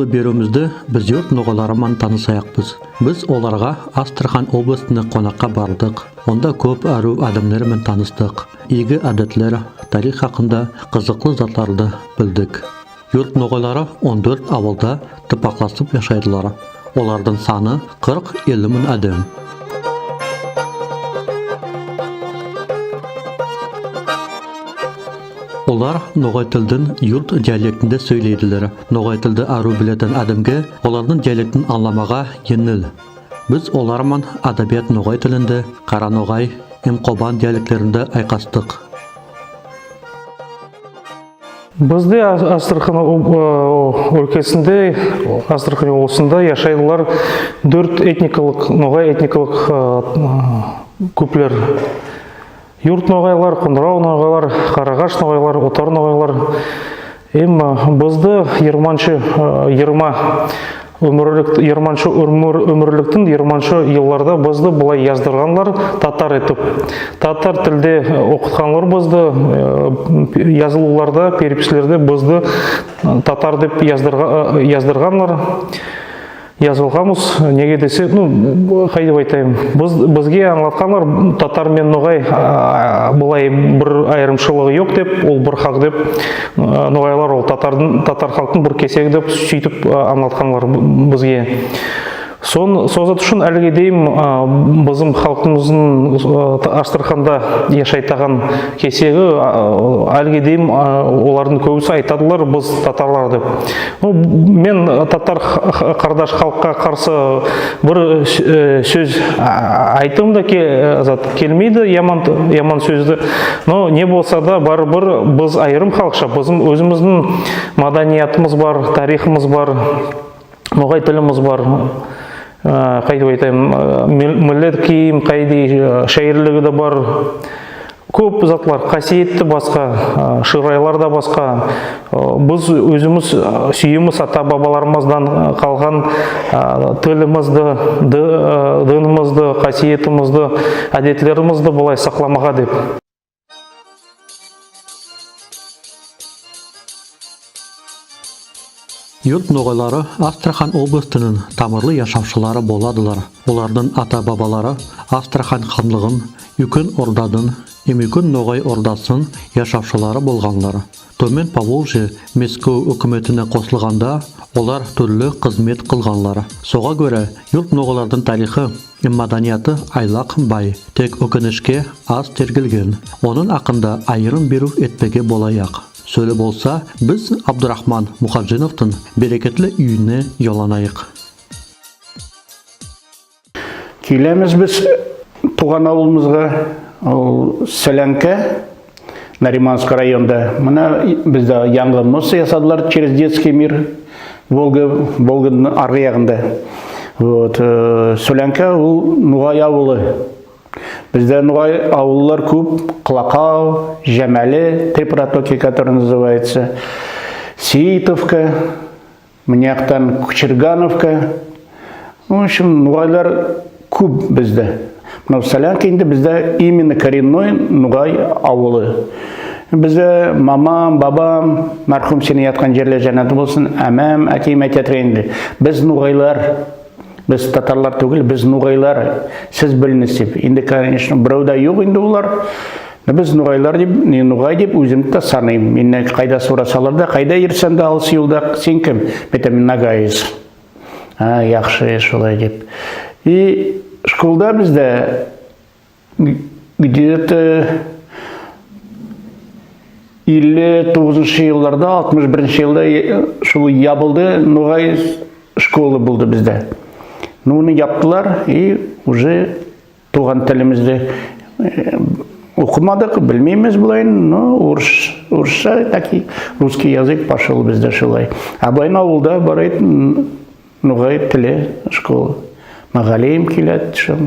Сөзлі беруімізді біз йорт ноғыларыман танысаяқпыз. Біз оларға Астрахан облыстыны қонаққа бардық. Онда көп әру адамдарымен таныстық. Игі әдетлер, тарих хақында қызықлы затларды білдік. Йорт ноғылары 14 авылда тыпақласып яшайдылар. Олардың саны 40-50 мың адам. Олар ноғай тілдің йорт диалектінде сөйлейділер. Ноғай тілді ару білетін адамға олардың диалектін аңламаға еңіл. Біз оларман адабият ноғай тілінде, қара ноғай, Қобан диалектлерінде айқастық. Бізде Астрахан өлкесінде, Астрахан облысында яшайдылар 4 этникалық, ноғай этникалық көплер. Юрт ноғайлар, Қоңырау ноғайлар, Қарағаш ноғайлар, Отар ноғайлар. Бізді 20-шы өмірліктің 20-шы елларда бізді бұлай яздырғанлар татар етіп. Татар тілде оқытқанлар бізді, язылуларда, перепіслерде бізді татар деп яздырғанлар. Yazылғамыз, неге десе, қайдеп айтайым, бізге аңлатқанлар татар мен ноғай бұлай бір айырымшылығы жоқ деп, ол бір хақ деп, ноғайлар ол татар халқын бір кесек деп сөйтіп аңлатқанлар бізге. Созат үшін әліге дейім біздің халқымыздың Астраханда яшайтаған кесегі әліге дейім олардың көбісі айтадылар біз татарлар деп. Мен татар қардаш халыққа қарсы бір сөз айтым да келмейді, яман сөзді. Но не болса да барыбір біз айырым халықша, біздің өзіміздің маданиятымыз бар, тарихымыз бар, ноғай тіліміз бар. Қайды айтайым, мүллет киім, қайды шайырлығы да бар. Көп затлар, қасиетті басқа, шырайлар да басқа. Біз өзіміз сүйіміз ата-бабаларымыздан қалған тілімізді, дінімізді, қасиетімізді, әдетлерімізді бұлай сақламаға деп. Йорт ноғайлары Астрахан облыстының тамырлы яшаушылары боладылар. Олардың ата-бабалары Астрахан ханлығын, Үкін ордадың, Үкін ноғай ордасын яшаушылары болғанлар. Төмен Поволжье Мескоу үкіметіне қосылғанда, олар түрлі қызмет қылғанлар. Соға көре, йорт ноғайлардың тарихы, маданияты айлақ бай, тек өкінішке аз тергілген. Оның ақында айырым беру етпеге болайық. Сөйлі болса, біз Абдурахман Мұхаджиновтың берекетлі үйіне йоланайық. Келеміз біз туған ауылымызға, Солянка, Нариманск районда. Мына бізді яңғы мұз ясадылар через детский мир, Волганың арғы яғында. Солянка ол Ноғай ауылы. Бізде ноғай ауыллар көп, Клакау, Жамәлі, три протоки, которые называются, Сиитовка, Мняқтан, Кучергановка. В общем, ноғайлар көп бізде. В Солянке енді бізде именно коренной ноғай ауылы. Бізде мамам, бабам, мархум сені ятқан жерлер жәнаты болсын, әмәм, әкейм әтетренді. Біз ноғайлар. Біз татарлар түгіл, біз ноғайлар, сіз біліңіз деп. Енді, конечно, біреуда жоқ енді олар. Біз ноғайлар деп, ноғай деп өзімді да санайым. Мен қайда сұрасалар да, қайда ерсен де алыс елда, сен кім? Мен нағайыз. Яқшы шолай деп. И школда бізде где-то 59-ші елларда, 61-ші елда шул ябылды, ноғай школы болды бізде. Оны яптылар и уже туған тілімізді оқымадық, білмейміз бұлайын, но орысша таки русский язык пошел бізде шылай. Абайын ауылда барайтын ноғай тілі школы. Мағалейм келеді.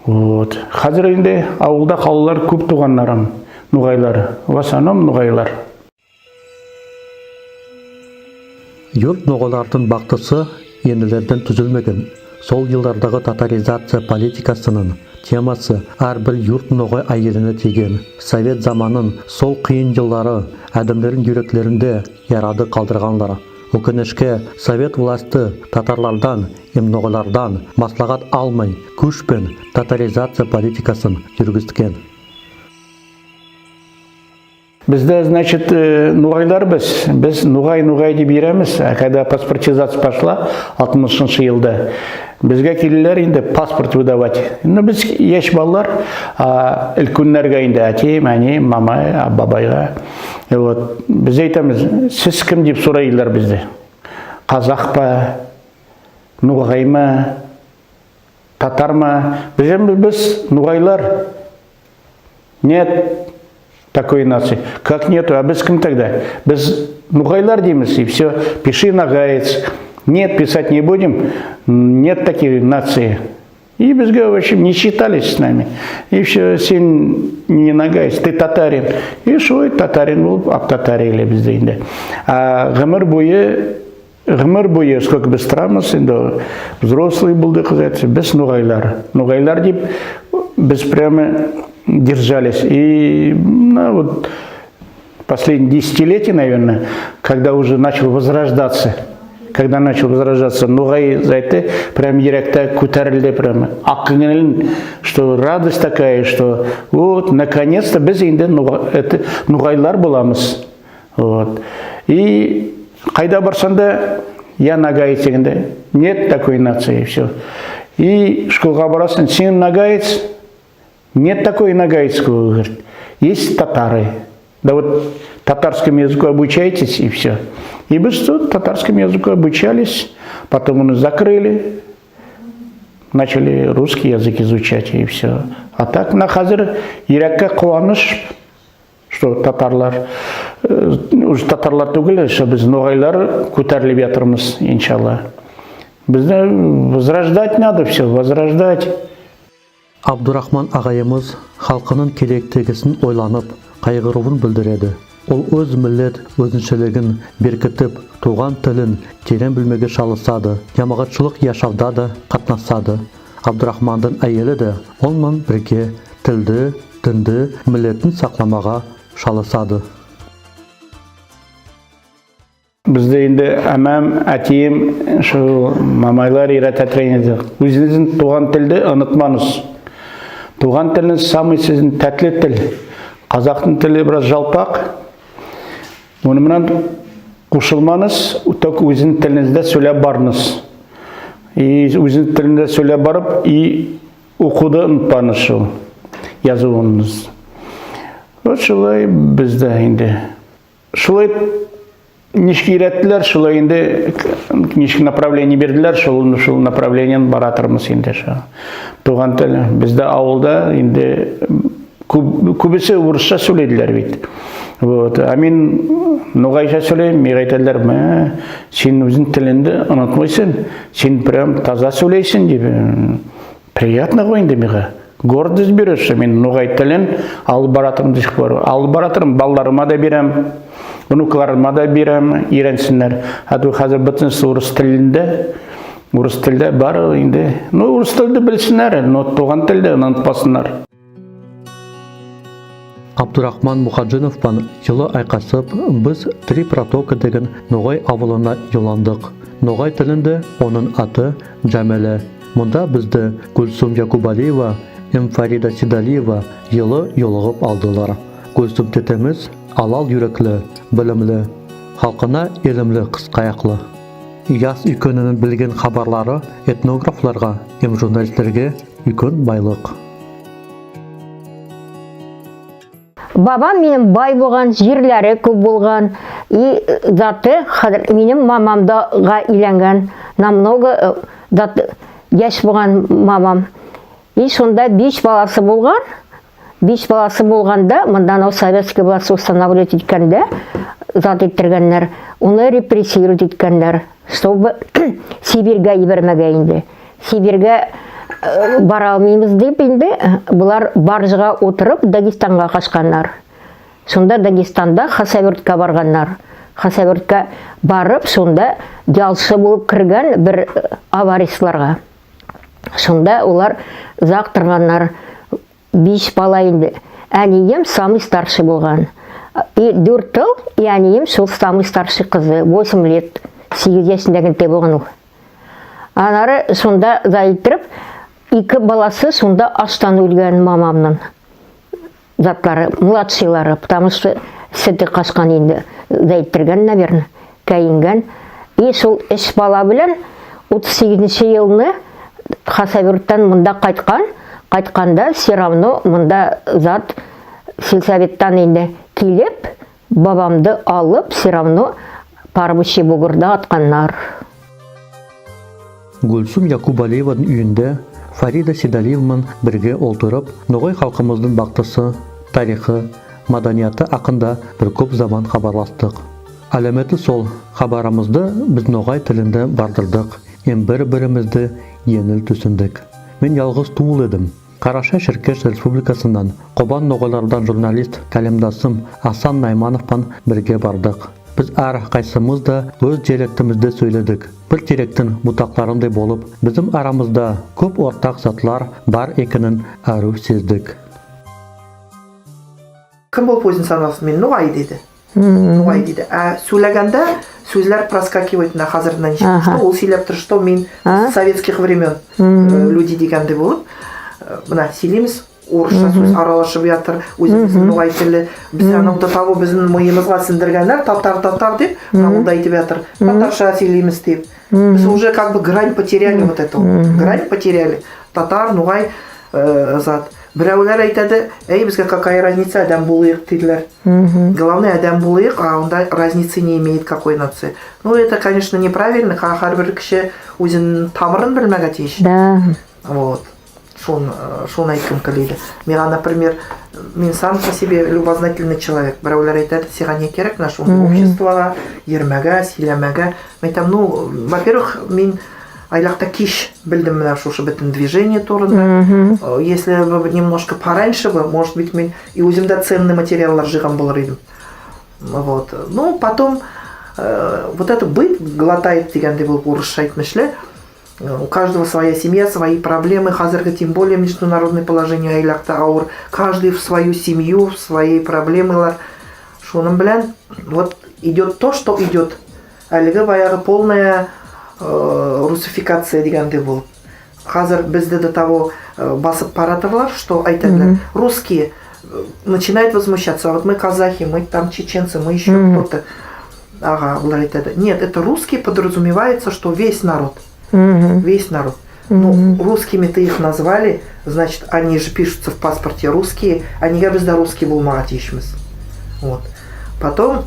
Қазір енді ауылда қалалар көп туғанларым, ноғайлар, в основном ноғайлар. Йорт ноғайлардың бақтысы енілерден түзілмеген. Сол жылдардағы татаризация политикасының темасы әрбір йорт ноғай айеліне теген. Совет заманын сол қиын жылдары адамдардың жүректерінде ярады қалдырғанлар. Өкінішке совет власты татарлардан, ноғайлардан маслағат алмай, күш пен татаризация политикасын жүргізген. Бізде, значит, ноғайлар біз ноғай деп береміз, когда паспортизация пошла 60-шы елда. Бізге келелер енді паспорт выдавать. Біз еш балалар, үлкендерге енді әтем, әнем, мамай, бабайға. Біз айтамыз, сіз кім деп сұрайлар бізде. Қазақ па, ноғай ма, татар ма? Біз ноғайлар. Нет такой нации. Как нету? А без кем тогда? Без ноғайлар дейміз, и все. Пиши нагаец. Нет, писать не будем. Нет таких наций. И бізге вообще не считались с нами. И все, сен не нагаец, ты татарин. И шой татарин был, обтатарили бізде енді. А ғымыр бойы, сколько біз тұрамыз, енді взрослый болды қызайты, біз ноғайлар. Ноғайлар деп, біз прямо держались. И вот последние десятилетия, наверное, когда уже начал возрождаться, ноғай зайты, прям еректа көтерілді, прям ақыңылын, что радость такая, что вот, наконец-то біз енді ноғайлар боламыз. Вот. И қайда барсанда, я нагаец дегенде, нет такой нации, все. И школға барасың, сен нагаец, нет такой нагаецкого, говорит. Есть татары. Да вот татарскому языку обучайтесь, и все. И біз тут татарскому языку обучались, потом мы закрыли, начали русский язык изучать, и все. А так на қазір ерекке қуаныш, что татарлар, уже татарлар түгілі, что біз ноғайлар көтеріліп жатырмыз, иншалла. Бізді возрождать надо все, возрождать. Абдурахман ағайымыз халқының керектігісін ойланып, қайғыруын білдіреді. Ол өз миллет өзіншілігін беркітіп, туған тілін терең білмеге шалысады, жамағатшылық яшауда да қатнасады. Абдурахмандың әйелі де онымен бірге тілді, дінді, миллетін сақламаға шалысады. Бізде енді әмәм, әтейім, мамайлар үйретеді. Өзіңіздің туған тілді ұнытмаңыз. Туған тіліңіз самый сіздің тәтлі тіл. Қазақтың тілі біраз жалпақ. Оны мұнан қушылмаңыз, тек өзінің тіліңізде сөйлеп барыңыз. И өзінің тілінде сөйлеп барып, и оқуды ұнытпаңыз шыл, yazуыңыз. Вот шылай бізде енді. Шылай нешкі үйреттілер, шылай енді нешкі направление берділер, шыл направлениен баратырмыз енді. Туған тілі. Бізде ауылда енді көбісі орысша сөйлейділер бейді. Вот. А мен ноғайша сөйлеймін, мен айтадылар, сен өзің тілінді ұнатмайсың, сен прям таза сөйлейсің деп. Приятно ғой енді меға. Гордость береш, мен ноғай тілін алып баратырым дешік бар. Алып баратырым, балаларыма да берем, ұнықларыма да берем, үйренсінлер. Аты қазір бітінсі орыс тілді бар енді. Орыс тілді білсінлер, туған тілді ұнатпасынлар. Абдурахман Мұхаджиновпан жылы айқасып, біз Три протока деген Ноғай авылына жоландық. Ноғай тілінде оның аты Джамеле. Мұнда бізді Гүлсум Якубалиева, Фарида Сидалиева жылы жолығып алдылар. Гүлсум тетеміз алал юреклі, білімлі, халқына елімлі қысқаяқлы. Яс үйкөнінің білген хабарлары этнографларға, журналистерге үйкөн байлық. Бабам менің бай болған, жерлері көп болған, и заты менің мамамдаға үйленген, намного яш болған мамам. И сонда 5 баласы болған. 5 баласы болғанда, мұндан советский власть устанавливать еткенде, зат еттіргендер, оны репрессируют еткендер, чтобы Сибирьге ебермегенде. Сибирьге бара алмаймыз деп енді, бұлар баржыға отырып Дагестанға қашқандар. Сонда Дагестанда Хасавюртқа барғандар. Хасавюртқа барып, сонда жалшы болып кірген бір аварисларға. Сонда олар зақтырғандар 5 бала енді. Әнейім самый старший болған. И 4 жыл, и әнейім сол самый старший қызы, 8 лет. 8 жасындагенде болған ол. Анары сонда зайыттырып, 2 баласы сонда аштан өлген мамамның затлары, младшилары, потому что сәті қашқан енді зайыттырған, наверное, кәйінген. И сол 3 бала білен 38-ші еліні Хасавюрттан мұнда қайтқанда все равно мұнда зат сельсоветтан енді келіп, бабамды алып, все равно Парбыши Бугырда атқаннар. Гүлсум Якубалиеваның үйінде Фарида Седалиевмен бірге олтырып, ноғай халқымыздың бақтысы, тарихы, маданияты ақында бір көп заман хабарластық. Әлеметі сол, хабарымызды біз ноғай тілінде бардырдық, бір-бірімізді еңіл түсіндік. Мен ялғыз туыл едім. Қараша Шеркеш Республикасынан Қобан ноғайлардан журналист кәлемдасым Асан Наймановпан бірге бардық. Біз әр қайсымыз да өз диалектімізді сөйледік. Бір теректің бұтақтарындай болып, біздің арамызда көп ортақ затлар бар екенін әру сездік. Кім болып өзін саналсын? Мен Ноғай деді. Ноғай деді. Сөйлегенде сөздер проскакивает на қазірден неше. Ол сөйлеп тұр, что мен советских времен люди дегенде болып. Мына сөйлейміз, орысша сөз аралашып жатыр, өзіміздің Ноғай тілі. Біз анау табу біздің миымызға сіндіргендер, татар деп, мынауында айтып жатыр. Татарша сөйлейміз деп. Біз уже как бы грань потеряли вот эту. Грань потеряли. Татар, Ноғай зат. Біреулер айтады, бізге какая разница, адам болайық дейділер. Главное, адам болайық, а онда разницы не имеет какой нации. Ну, это, конечно, неправильно, әрбір кіші өзінің тамырын білмеге тиіш. Да. Вот. Шон айткым келеді. Мен, например, мен сам по себе любознательный человек. Біреулер айтады, саған не керек нашему обществоға, ермеге, сөйлемеге. Мен айтам, ну, во-первых, мен айлақта кеш білдім мына шушы бітін движение турында. Если бы немножко пораньше бы, может быть, мен и өзімді ценный материаллар жиған болар едім. Вот. Ну, потом вот это быт глотает дегенде болып орысша айтмышлы. У каждого своя семья, свои проблемы. Қазіргі тем более международное положение айлақта ауыр. Каждый в свою семью, в свои проблемы. Шоным білән, вот идет то, что идет. Әлігі баяғы полная русификация дегенде болып. Қазір бізді до того басып паратывалар, что айтадылар. Русские начинают возмущаться. А вот мы казахи, мы там чеченцы, мы еще кто-то. Ага, олар айтады. Нет, это русские подразумевается, что весь народ. Весь народ. Ну, русскими-то их назвали, значит, они же пишутся в паспорте русские, они бізді русские болмаға тиішміз. Вот. Потом,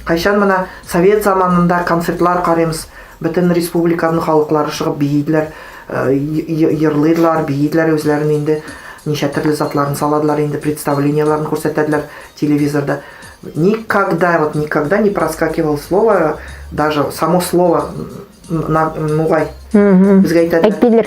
қайшан мына совет заманында концертлар қараймыз, бүтін республиканың халықлары шығып бейділер, ерлейділер, бейділер өзлерін енді неше түрлі затларын саладылар, енді представленияларын көрсетеділер телевизорда. Никогда не проскакивало слово, даже само слово Ноғай. Бізге айтады.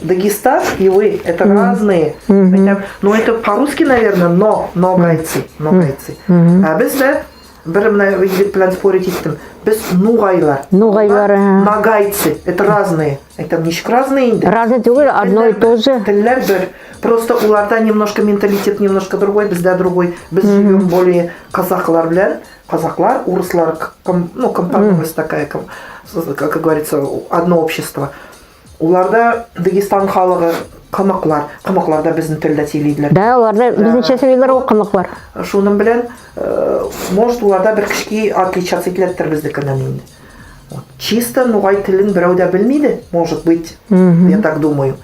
Дагестан и вы, это разные. Ну, это по-русски, наверное, но ноғайцы. А бізді, бір мына план спорить еттім, біз Ноғайлар. Ногайцы, это разные. Это нешік разные енді. Разные түгіл, одно и то же. Тіллер бір. Просто уларда немножко менталитет немножко другой, бізде другой. Біз живем более казахлар білән. Казахлар, урыслар, ну, компания такая, как говорится, одно общество. Уларда Дагестан халығы қамақларда біздің тілді сөйлейділер. Да, оларда біздіңше сөйлейлер ол қамақлар. Шуның білән, может, уларда бір кішки отличаться етілеттір біздікінен енді. Чисто Ноғай тілін біреуді білмейді, может быть, я так думаю.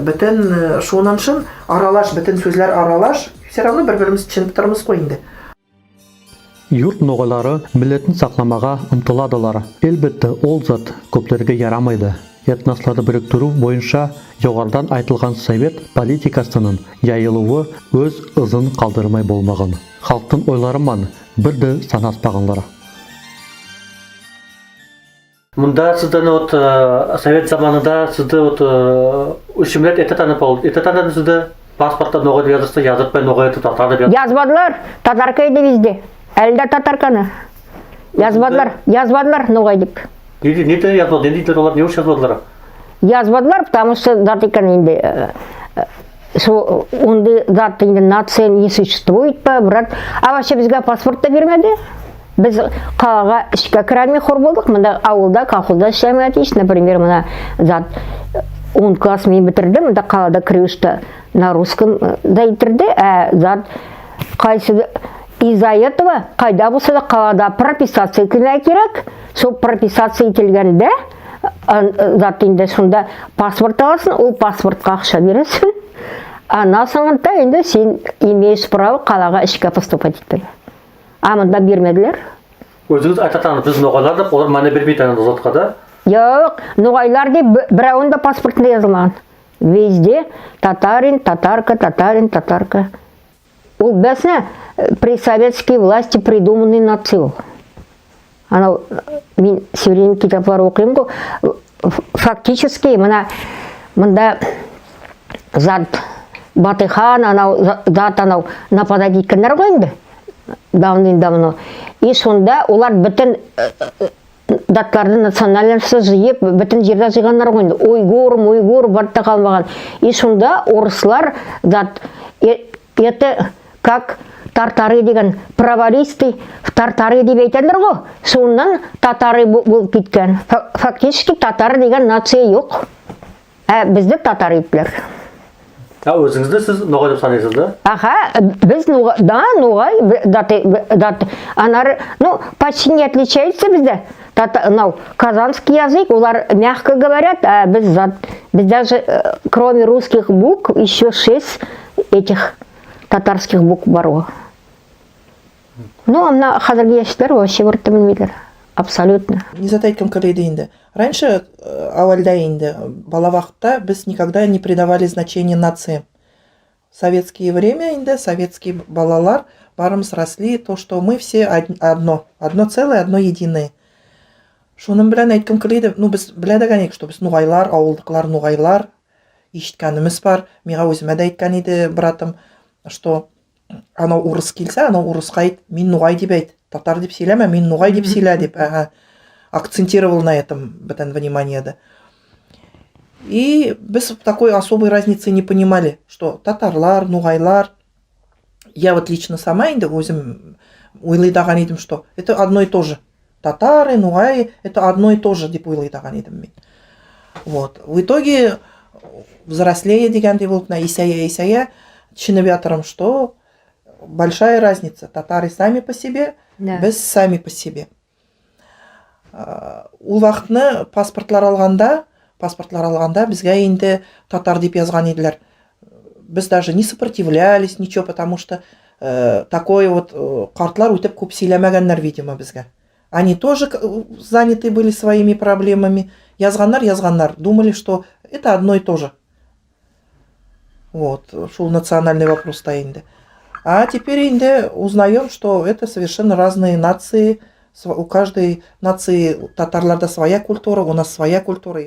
Бітін шуның шын аралаш, бітін сөзлер аралаш, все равно бір-біріміз түсініп тұрмыз қой енді. Юрт ноғайлары миллетін сақламаға ұмтыладылар. Әлбетте ол зат көптерге ярамайды. Этносларды біріктіру бойынша жоғардан айтылған совет политикасының яйылуы өз ызын қалдырмай болмаған. Халықтың ойларыман бірді санаспағанлар. Мұнда сізді совет заманында сізді үшімлет еті танып болды. Еті танып сізді паспортта Ноғай yazısı yazıp ben Ноғай татарды yazdım. Yazmadılar. Tatarkaydı bizde. Elde Tatarkanı. Yazmadılar Ноғай деп. Не то yazmadı? Ne deydiler onlar? Ne uç yazmadılar? Yazmadılar, потому что затыкан енді онды зат енді нация не существует па, брат. А вообще бізге паспорт та бермеді. біз қалаға ішке кіре алмай хор болдық. Мында ауылда, колхозда ішлемей атыш. Например, мына зат 10 класс мен бітірді. Мында қалада кірушті на русском да бітірді. Зат қайсы из-за этого қайда болса да қалада прописация етілмей керек. Сол прописация етілгенде зат енді сонда паспорт аласың, ол паспортқа ақша бересің. Ана соңында енді сен имеешь право қалаға ішке поступать етті. Мында бермеділер. Өзіңіз айтатаңыз, біз ноғайлар деп, олар мәне бермейді затқа да? Жоқ, ноғайлар деп біреуінде паспортында жазылмаған. Везде татарин, татарка, татарин, татарка. Ол бәсіне при советской власти придуманный нацил. Анау, мен сөйлеген китаплар оқимын ғой. Фактически, мында зат Батыхан, зат нападать еткендер ғой енді. Давным-давно. И сонда олар бүтін даттарды национальності жиып, бүтін жерде жиғандар ғой енді. Уйгур, бартта қалмаған. И сонда орыслар зат, это как тартары деген провалисты, тартары деп айтандыр ғой. Сондан татары болып кеткен. Фактически татары деген нация жоқ. Бізді татары еттілер. Өзіңізді сіз ноғай деп санайсыз да? Біз ноғай, анары, почти не отличается бізде. Казанский язык, олар мягко говорят, біз даже, кроме русских букв, еще 6 этих татарских букв бар ғой. Ана қазіргі яшьтер вообще бірті білмейлер. Абсолютно. Не затайкам калейді енді. Раньше, авальда енді, бала вақытта біз никогда не придавали значения нациям. В советское время енді, советские балалар барымыз росли, то, что мы все одно целое, одно единое. Шоның білән айткым калейді, біз біләді ғанек, что біз ноғайлар, ауылдықлар ноғайлар, ешітканымыз бар. Меға өзіме де айткан еді, братым, что анау урыс келсе, анау урысқа айт, мен ноғай деп айт. Татар деп сөйлеме, мен ноғай деп сөйле деп акцентировал на этом бітін внимание. И біз такой особой разницы не понимали, что татарлар, ноғайлар, я вот лично сама енді өзім ойлайдаған едім, что это одно и то же. Татары, ноғай, это одно и то же деп ойлайдаған едім мен. Вот. В итоге взрослее дегенде болып, исая, түсініп жатырмын, что большая разница. Татары сами по себе, біз сами по себе. Ол вақытны паспортлар алғанда бізге енді татар деп yazған еділер. Біз даже не сопротивлялись, ничего, потому что такой вот қартлар өтіп көп сөйлемегендер, видимо, бізге. Они тоже заняты были своими проблемами. Yazгандар, думали, что это одно и то же. Вот, шел национальный вопрос-то енді. А теперь енді узнаем, что это совершенно разные нации. У каждой нации, татарларда своя культура, у нас своя культура.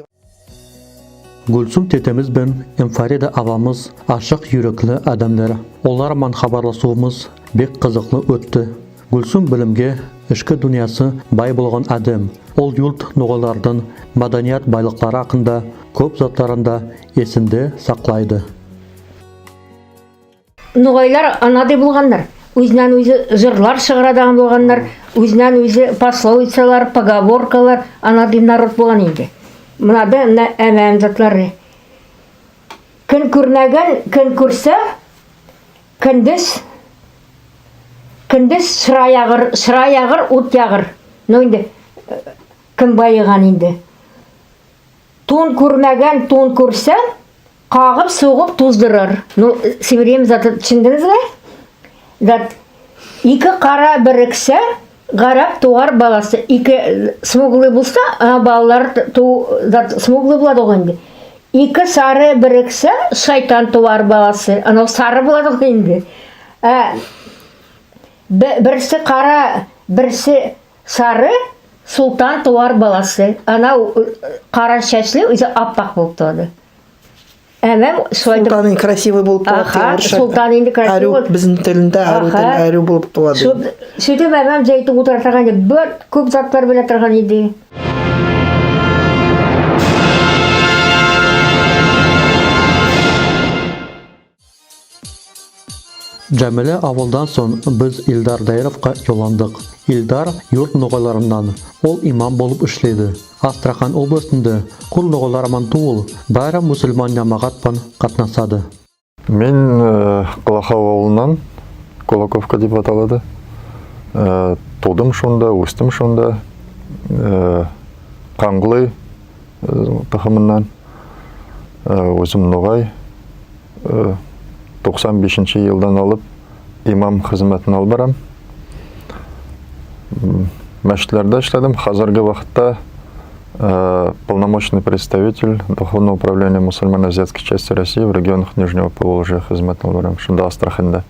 Гүлсум тетеміз бен Эмфарида авамыз ашық юреклі адамдары. Олармен хабарласуымыз бек қызықлы өтті. Гүлсум білімге, ішкі дүниясы бай болған адам. Ол юлт ноғайлардың маданият байлықтары ақында көп затларында есінде сақлайды. Ноғайлар анадай болғандар. Өзінен өзі жырлар шығарадан болғандар, өзінен өзі пословицалар, поговоркалар, анадай народ болған енді. Мынада әмән затлары. Күн көрмеген, күн көрсе, күндіз шыраяғыр, от яғыр. Енді, күн байыған енді. Тон көрмеген, тон көрсе, қағып, соғып, тоздырыр. Себерем заты түсіндіңіз бе? Екі қара біріксе, ғарап туар баласы. Екі смуглы болса, балалар смуглы болады ғой. Екі сары біріксе, шайтан туар баласы. Анау сары болады ғой. Бірісі қара, бірісі сары, сұлтан туар баласы. Анау қара шашлы өзі аппақ болып туады. Сұлтан красивый болып туады. Сұлтан енді красивый болып. Біздің тілінде әру болып туады. Сөйтіп әмәм жайты отыратырған еді. Бір көп заттар біле тұрған еді. Жәміле авылдан соң біз Илдар Дайыровқа жоландық. Илдар йорт ноғайларынан, ол имам болып ішледі. Астрахан облысында құл ноғайларыман туыл, бәрі мұсылман жамағатпан қатнасады. Мен Қалахау ауылынан, Кулаковка деп аталады. Тудым шонда, өстім шонда, Қаңғылы тұқымынан, өзім ноғай. 95-ші елдан алып, имам қызметін алып барам. Мәшітлерді ішледім. Қазіргі вақытта полномочный представитель Духовного управления мусульман-азиатской части России в регионах Нижнего Поволжья қызметін алып барам. Шында Астраханда.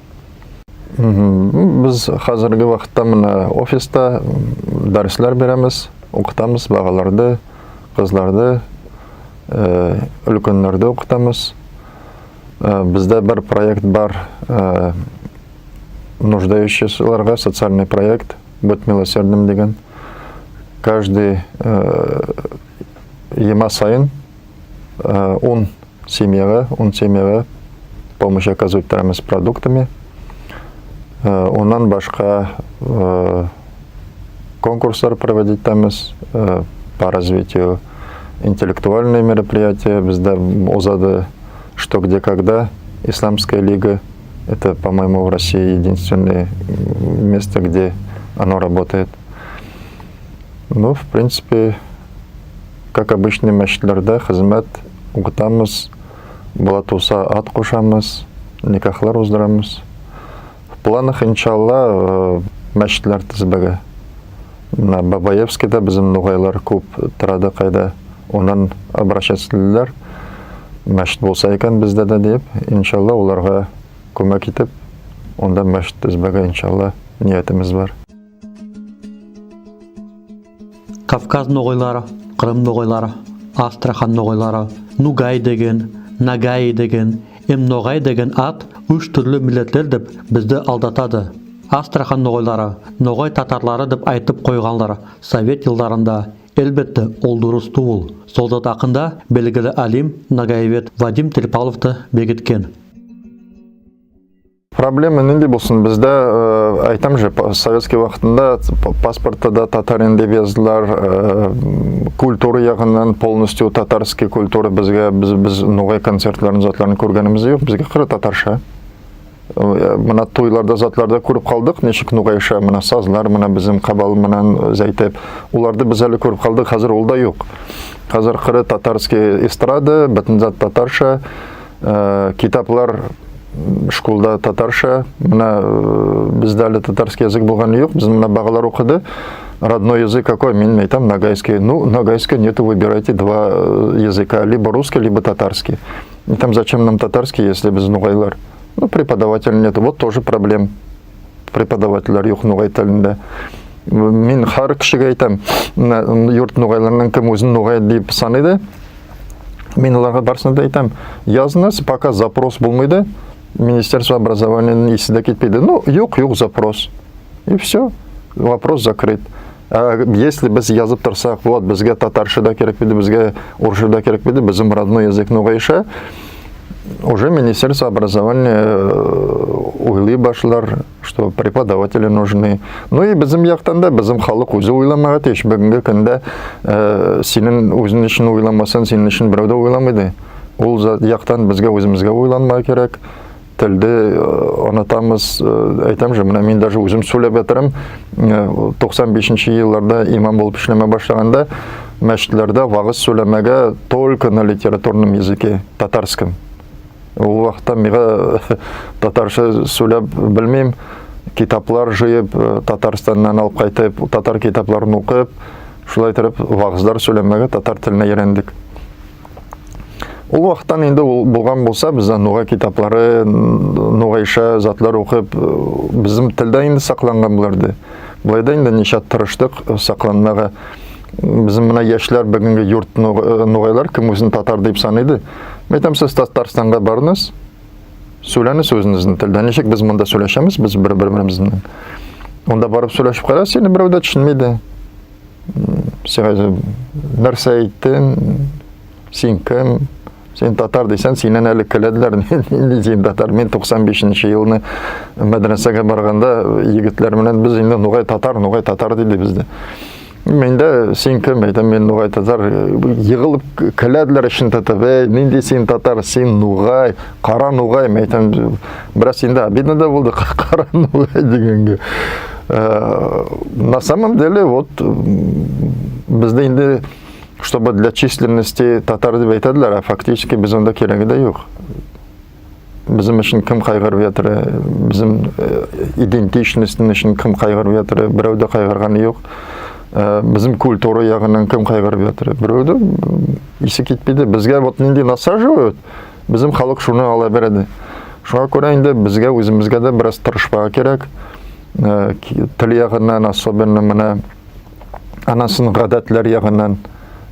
Біз қазіргі вақытта мына офиста дәріслер береміз, оқытамыз бағаларды, қызларды, үлкендерді оқытамыз. Бізде бір проект бар, нуждающиеся социальный проект, «Будь милосердным» деген. Каждый ема сайын 10 семьяға помощь оказывать с продуктами. Онан башқа конкурстар проводить тамыз по развитию интеллектуальные мероприятия. Бізде озады «Что, где, когда». Исламская лига. Это, по-моему, в России единственное место, где оно работает. Ну, в принципе, как обычный мәшітлерді қызмет ұғытамыз, бола туса ат қошамыз, никахлар уздырамыз. В планах, иншалла, мәшітлер тізбігі. На Бабаевскийда біздің ноғайлар көп тұрады қайда. Онан обращателілер. Мәшіт болса екен бізде де деп, иншалла оларға көмек етіп, онда мәшіт тізбігі иншалла ниетіміз бар. Кавказ ноғайлары, Қырым ноғайлары, Астрахан ноғайлары, Нугай деген, Нагай деген, Ноғай деген ат үш түрлі миллетлер деп бізді алдатады. Астрахан ноғайлары, Ноғай татарлары деп айтып қойғанлар Совет жылдарында. Elbette ол дұрыс туыл. Солдат ақында белгілі алим Нагаевет Вадим Телепаловты бекіткен. Проблема ненде болсын? Бізде айтам же, советский вақытында паспортта да татарин деп жаздылар, культура жағынан полностью татарский культура бізге, біз ноғай концертларын затларын көргеніміз жоқ, бізге қыры татарша. Мына тойларда затларда көріп қалдық, нешік ноғайша, мына сазлар, мына біздің қабал, мына зәйтеп. Оларды біз әлі көріп қалдық, қазір ол да жоқ. Қазір қыры татарский эстрада, бітін зат татарша, китаплар школда татарша, мына бізде әлі татарский язык болған жоқ, біз мына бағалар оқыды. Родной язык какой? Мен айтам нагайский. Ну, нагайский нету, выбирайте два языка, либо русский, либо татарский. И там зачем нам татарский, если без ноғайлар? Ну, преподавателя нет. Вот тоже проблем. Преподавателер yok ноғай тілінде. Мен har кішіге айтам, yurt ноғайларынан кім өзін ноғай деп санайды. Мен оларға барсында айтам, yazınız, пока запрос болмайды, Министерство образования есі кетпейді. Ну, yok запрос. И все. Вопрос закрыт. А если біз yazып тұрсақ, вот, бізге татарша да керек беді, бізге орысша да керек беді, біздің родной язык ноғайша, уже Министерство образования ойлай башлар, что преподаватели нужны. Ну и біздің яқтан да, біздің халық өзі ойламаға теш. Бүгінгі күнде сенің өзің үшін ойламасын, сенің үшін біреуді ойламайды. Ол яқтан бізге өзімізге ойланма керек. Тілді ұнатамыз, айтам же, мен даже өзім сөйлеп жатырым. 95-ші елларда имам болып ішлеме башлағанда, мәшітлерде вағыз сөйлемеге только на литературном языке, татарском. Ол уақытта меға татарша сөйлеп білмейм, китаплар жиып, Татарстаннан алып қайтып, татар китапларын оқып, шулай тұрып вағыздар сөйлемеге татар тіліне ерендік. Ол уақыттан енді болған болса, біз ноғай китаплары, ноғайша затлар оқып, біздің тілді енді сақланған бұларды. Бұлайда енді неше тырыштық сақланмаға. Bizim buna yaşlar bugünkü yurt ноғайлар кім өзін татар деп санайды. Айтам, сіз Татарстанға барыңыз, сөйлеңіз өзіңіздің тілде. Нешек біз мұнда сөйлешеміз, біз бір-біріміздің. Онда барып сөйлешіп қара, сені біреу да түсінмейді. Нәрсе айттың, сен кім, Сен татар десең, сенен әлі келеділер. Енді сен татар. Мен 95-ші жылны мәдрәсәгә барганда егетләр менән без инде нугай татар диде бездә. Мен дә син кем? Әйтәм, мен нугай татар. Егылып келәделәр өчен татар. Нинди син татар, син нугай, кара нугай. Мен әйтәм, бераз инде обидно да булды кара нугай дигәнгә. На самом деле, вот бездә инде чтобы для численности татар дип әйтәләр, а фактически без анда кирәге дә юк. Bizim için kim kaygırып ятыр, bizim идентичностьтен için kim kaygырып ятыр, берәү дә кайгырганы юк. Bizim культура ягыннан ким кайгырып ятыр, берәү дә исе китмәде. Безгә вот нинди насаживают, bizim халык шуны ала бирде. Шуңа күрә инде безгә үзебезгә дә бераз тырышпага кирәк. Тел ягыннан, особенно менә анасын гадәтләр ягыннан.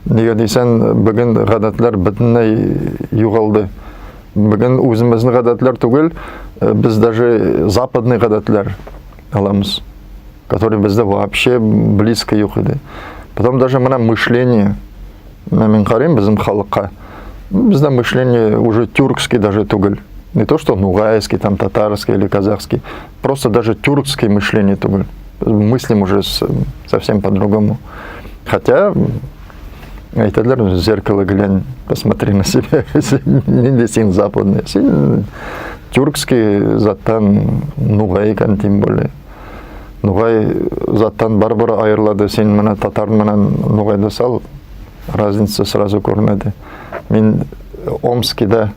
Нигә дисәң, бүген гадәтләр бөтенләй югалды. Бүген үзебезнең гадәтләр түгел, без даже западный гадәтләр аламыз, которые бездә вообще близко юк иде. Потом даже менә мышление, мен карыйм безнең халыкка, бездә мышление уже тюркский даже түгел. Не то что нугайский, там татарский или казахский, просто даже тюркский мышление түгел. Мыслим уже совсем по-другому. Хотя әйтәләр, в зеркало глянь, посмотри на себя. Нинди син западный. Син тюркский заттан нугай икән, тем более. Нугай заттан бар-бары айырылады. Син менә татар менән нугайды сал, разница сразу күренәде. Мин Омскида,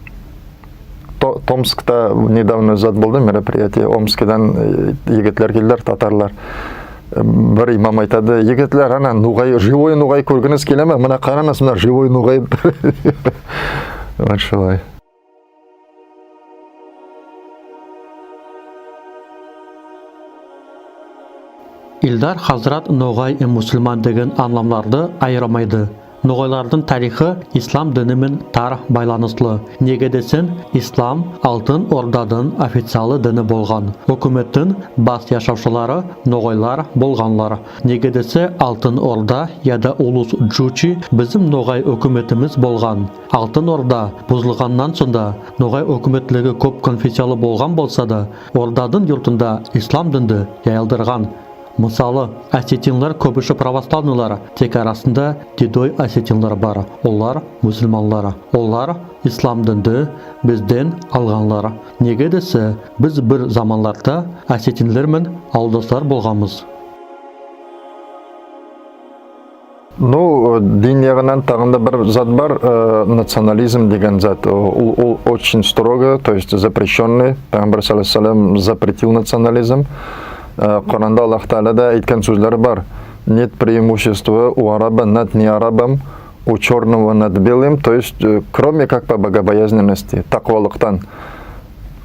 Томскта недавно зат булды мероприятие. Омскидан егетләр килделәр, татарлар. Бір имам айтады, егетлер, ана нугай, живой нугай көргіңіз келе ме? Мына қараңыз, мына живой нугай. Вот шулай. Илдар Хазрат нугай мусульман деген анламларды айырмайды. Нугайлардың тарихы ислам дінімен тар байланыслы. Неге десен, ислам алтын орданың официалы діні болған. Өкіметтің бас яшаушылары нугайлар болғанлар. Неге десе, алтын орда яда улус Джучи bizim нугай өкіметіміз болған. Алтын орда бұзылғаннан сонда нугай өкіметлігі көп конфессиялы болған болса да, ордадың юртында ислам дінді яйылдырған. Мысалы, осетинлар көбісі православнылар, тек арасында дедой осетинлар бар. Олар мусульманлар. Олар ислам дінді бізден алғанлар. Неге десе, біз бір заманларда осетинлермен ауылдастар болғанбыз. Ну, дин ягынан тагында бір зат бар, национализм деген зат. Ол очень строго, то есть запрещенный. Пайгамбар саллаллаху алейхи ва саллям запретил национализм. Коранда Аллах Таала да әйткән сүзләр бар. Нет преимущества у араба над неарабом, у черного над белым, то есть кроме как по богобоязненности, тақвалықтан.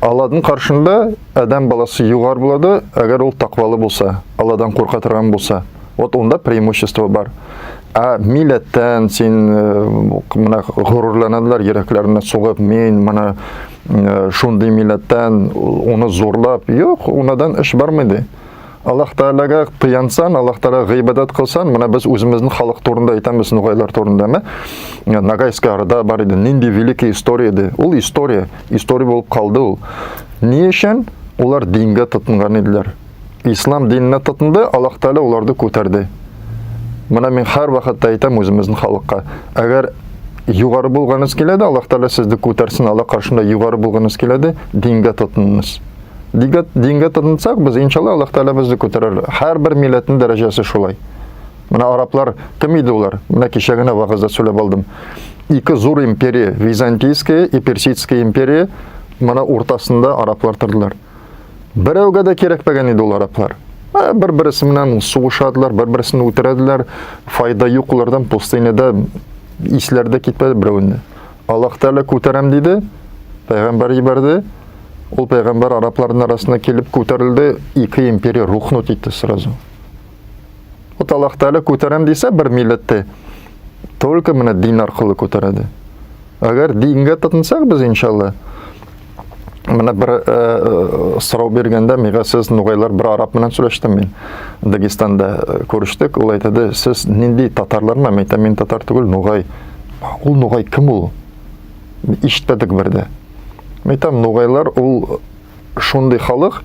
Алладың қаршында адам баласы югар болады, әгәр ул тақвалы булса, Алладан курка торган булса. Вот онда преимущество бар. А милләттән син мына горурланадылар, йөрәкләренә сугып, мен мына шундый милләттән уны зурлап, юк, унадан эш бармыйды. Аллах Таалага тыянсан, Аллах Таалага гыйбадат кылсан, мына без үзебезнең халык турында әйтәбез, нугайлар турында. Ногайская Орда бар иде, нинди великий история иде. Ул история булып калды ул. Ни өчен? Улар дингә тотынган иделәр. Ислам диненә тотынды, Аллах Таала уларды күтәрде. Мына мен һәр вакытта әйтәм үзебезнең халыкка, әгәр югары булганыгыз киләде, Аллах Таала сезне күтәрсен, Аллах каршында югары булганыгыз киләде, дингә тотыныңыз. Дингә тотынсак, без иншалла Аллах Таала безне күтәрер. Һәр бер милләтнең дәрәҗәсе шулай. Мына араплар кем иде улар? Менә кичә генә вагызда сөйләп алдым. Ике зур империя, Византийская и Персидская империя, мына уртасында араплар тордылар. Берәүгә дә кирәкмәгән иде ул араплар. Бір-бірісі менән сугышадылар, бір-бірісін үтерәделәр, файда юк улардан, пустынеда исләрдә китмәде берәүне. Аллах Таала күтәрәм диде, пайгамбар җибәрде. Ул пайгамбар арапларның арасына килеп күтәрелде, ике империя рухнут итте сразу. Вот Аллах Таала күтәрәм дисә бер милләтте, только менә дин аркылы күтәрәде. Әгәр дингә тотынсак без иншалла, Менә бер сорау бергәндә, миңа сез нугайлар бер араб менән сөйләштем мин. Дагестанда күрештек, ул әйтәде, сез нинди татарлармы? Мен татар түгел, нугай. Ул нугай кем ул? ишетпедік бірде. Айтам, ноғайлар ол шундай халық,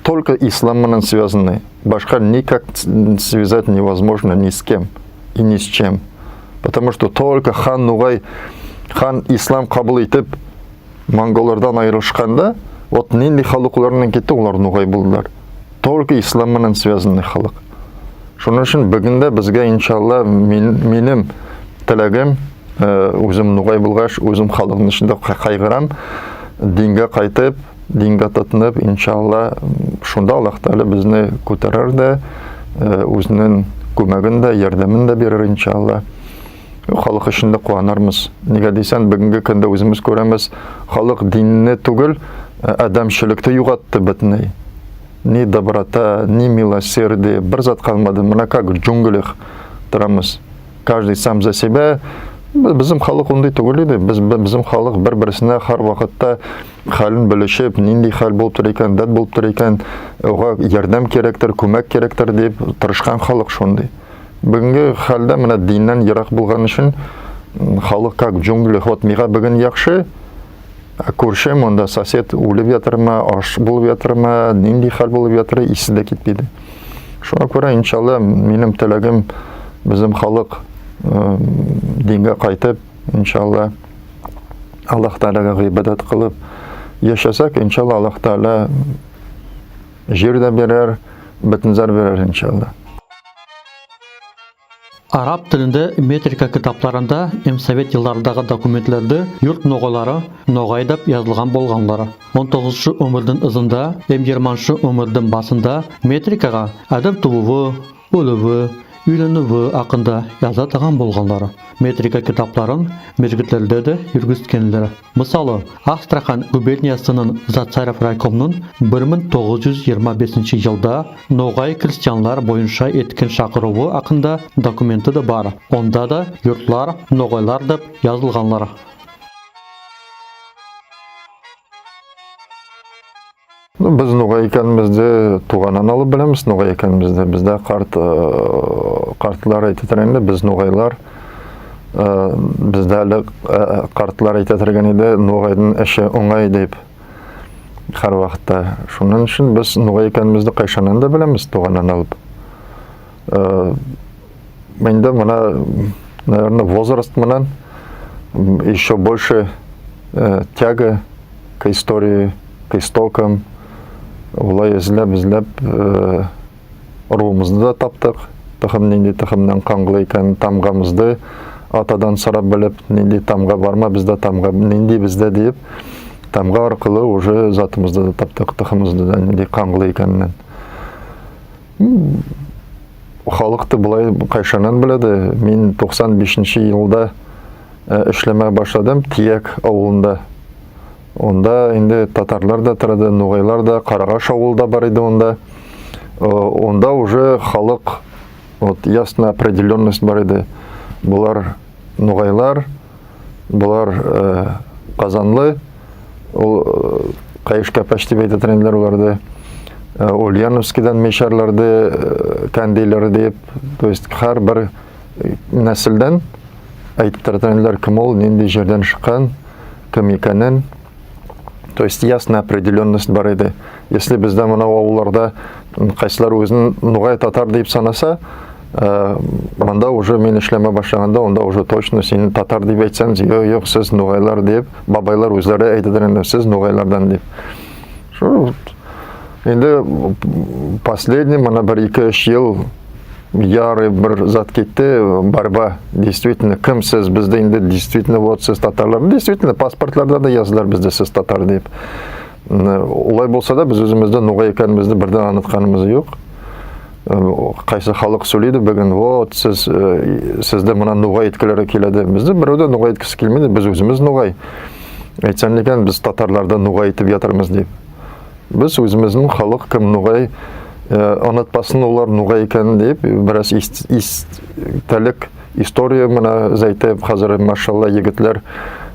только исламмен связаны. Башка никак связать невозможно ни с кем и ни с чем. Потому что только хан Ноғай, хан ислам қабыл етіп, монголардан айырылышқанда, вот нендей халық оларынан кетті, олар Ноғай болдылар. Только исламмен связаны халық. Шоның үшін бүгінде бізге, иншалла, менің тілегім, өзім Ноғай болғаш, өзім халықтың ішінде қайғырам, динге қайтып, динге татынып, иншалла, шунда Аллах Тағала бізні көтерер де, өзінің көмегін де, ярдәмін де берер, иншалла. Халық ішінде қуанармыз. Неге дейсен, бүгінгі күнде өзіміз көреміз, халық диніне түгіл, адамшылықты юғатты бітіней. Ни доброта, ни милосердие, бір зат қалмады. Мына как в джунглях тұрамыз. Каждый сам за себя. Bizim халық ондай түгел еді. Bizim халық бір-бірісіне har вақытта халін білішіп, нендей хал болып тұр екен, дәт болып тұр екен, оға ярдәм керектір, көмек керектір деп тырышқан халық шондай. Бүгінгі халда мына диннен ерақ болған үшін халық как в джунглях. Вот миға бүгін яқшы, көршім, онда сосед өліп жатыр ма, аш болып жатыр ма, нендей хал болып жатыр, есі де кетпейді. Шуға көре, иншалла, менің тілегім bizim халық dinge қайтып, иншалла, Аллах Тағалаға ғибадат қылып, yaşasak, иншалла, Аллах Тағала жер де берер, бітінзар берер, иншалла. Араб тілінде метрика кітапларында совет жылдарындағы документлерді юрт ноғайлары ноғай деп yazылған болғанлары. 19-шы өмірдің ызында, 20-шы өмірдің басында метрикаға адам тууы, өлігі, үйленуі ақында yazатаған болғанлары. Метрика кітапларын мезгітлерде де жүргізгенлері. Мысалы, Астрахан губерниясының Зацарев райкомның 1925 жылда ноғай крестьянлар бойынша еткен шақыруы ақында документі де бар. Онда да юртлар ноғайлар деп yazылғанлары. Biz Ноғай екенімізді туғаннан алып білеміз, Ноғай екенімізді. Бізде қартлар айтытырында, біз Ноғайлар, бізде әлі қартлар айтытырған еді, Ноғайдың іші оңай деп har вақытта. Шунun үшін біз Ноғай екенімізді қайшанан да білеміз, туғаннан алып. Менде мына, наверное, возраст мұнан еще больше тяга к истории, к истокам. Олай ізлеп руымызды да таптық. Тұқым нендей тұқымнан қаңғылы екен тамғамызды атадан сұрап біліп, нендей тамға барма, бізде тамға нендей бізде deyip, тамға арқылы уже затымызды да таптық, тұқымызды да нендей қаңғылы екенінен. Халықты бұлай қайшанан біледі. Мен 95-ші жылда ішлеме башладым Тиек ауылында. Онда енді татарлар да тұрады, ноғайлар да, Қарағаш ауылда бар еді онда. Онда уже халық, вот ясно определенность бар еді. Бұлар ноғайлар, бұлар Қазанлы, Қайыш Кәпәш деп айтатырындылар оларды. Ульяновскидан мешарларды, кәндейлері деп, то есть har бір нәсілден айтатырындылар кім ол, нендей жерден шыққан, кім екенін. То есть ясная определенность бар еді. Если бізде мынау ауылларда қайсылар өзін ноғай татар деп санаса, мында уже мен ішлеме башлағанда, онда уже точно сен татар деп айтсаң, жоқ, сіз ноғайлар деп, бабайлар өзлері айтыдырында, сіз ноғайлардан деп. Енді последний, мына 1-2 жыл яры бір зат кетті, борьба. Действительно, кім сіз, бізде енді действительно, вот сіз татарлар. Действительно, паспортларда да yazılar бізде сіз татар деп. Олай болса да, біз өзімізді ноғай екенімізді бірден анытқанымыз жоқ. Қайсы халық сөйлейді бүгін, вот сізді мына ноғай еткілері келеді. Бізді біреуді ноғай еткісі келмейді, біз өзіміз ноғай. Айтсан екен, біз татарларда ноғай етіп жатырмыз деп. Біз өзіміздің халық кім ноғай anlatmasın олар ноғай екенін деп, біраз истәлік история мұна зайтып, қазір машалла егітлер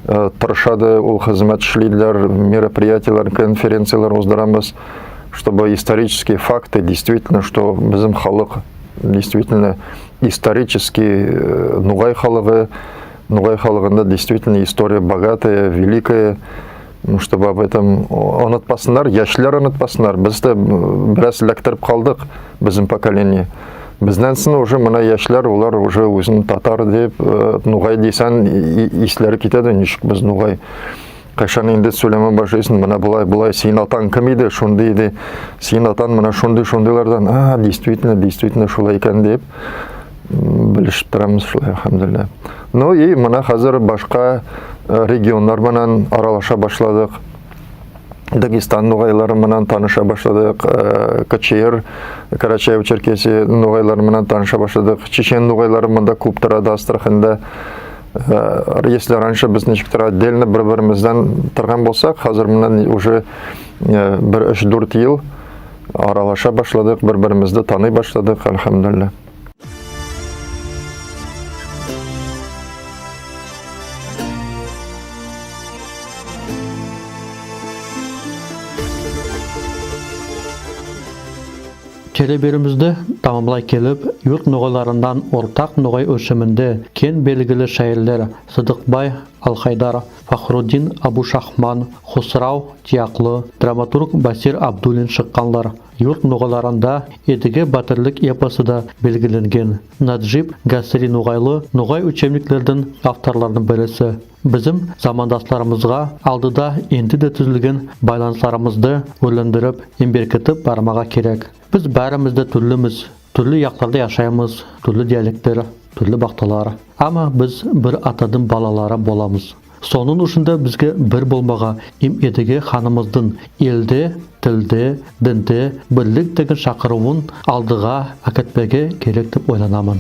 тырышады, ол қызмет ішлейділер, мероприятиялар, конференциялар оздырамыз, чтобы исторические факты, действительно, что bizim халық, действительно, исторически ноғай халығы, Нугай халыгында действительно история богатая, великая, чтобы об этом онытпасындар, яшьләр онытпасындар. Без дә бераз эләктереп калдык, безнең поколение. Бездән соң уже мына яшьләр, улар уже үзен татар дип, нугай дисән исләре китәде, ничек без нугай. Кайшан инде сөйләмә башлыйсың, менә булай, син атаң кем иде, шундый иде, син атаң менә шундыйлардан, действительно шулай икән дип белешеп торамыз, шулай, алхамдулилlah. Ну и менә хәзер башка регионнар белән аралаша башладык. Дагестан нугайлары менән таныша башладык, Качер, Карачаево-Черкесия нугайлары менән таныша башладык. Чечен нугайлары монда күп торады Астраханда. Если раньше без ничектер отдельно бер-беримездән торган булсак, хәзер менән уже 1-3-4 ел аралаша башладык, бер-беримезне таный башладык, алхамдулилlah. Келеберімізді тамамлай келіп, йорт нугайларından ортақ нугай өршімінде кен белгілі шайырлар Сыдықбай Алхайдар, Фахруддин Абушахман, Хусрау Тияқлы, драматург Басир Абдуллин шыққанлар. Йорт нугайларында едіге батырлық эпосы да белгіленген. Наджиб Гасри нугайлы нугай учебниклердің авторларының бірісі. Bizim zamandaşlarımızға алдыда енді де түзілген байланыстарымызды өрлендіріп, емберкетіп бармаға керек. Biz bärimizde türlümüz, türlü ýakllarda ýaşaýmyz, türlü dialektler, türlü baqtalar. Ama biz bir atadan balalara bolamız. Sonun uçunda bizge bir bolmaga edege hanımızdan elde, tilde, dinde birlik degen şakyrywyň aldyga aketmege gerek dep oýlanamyn.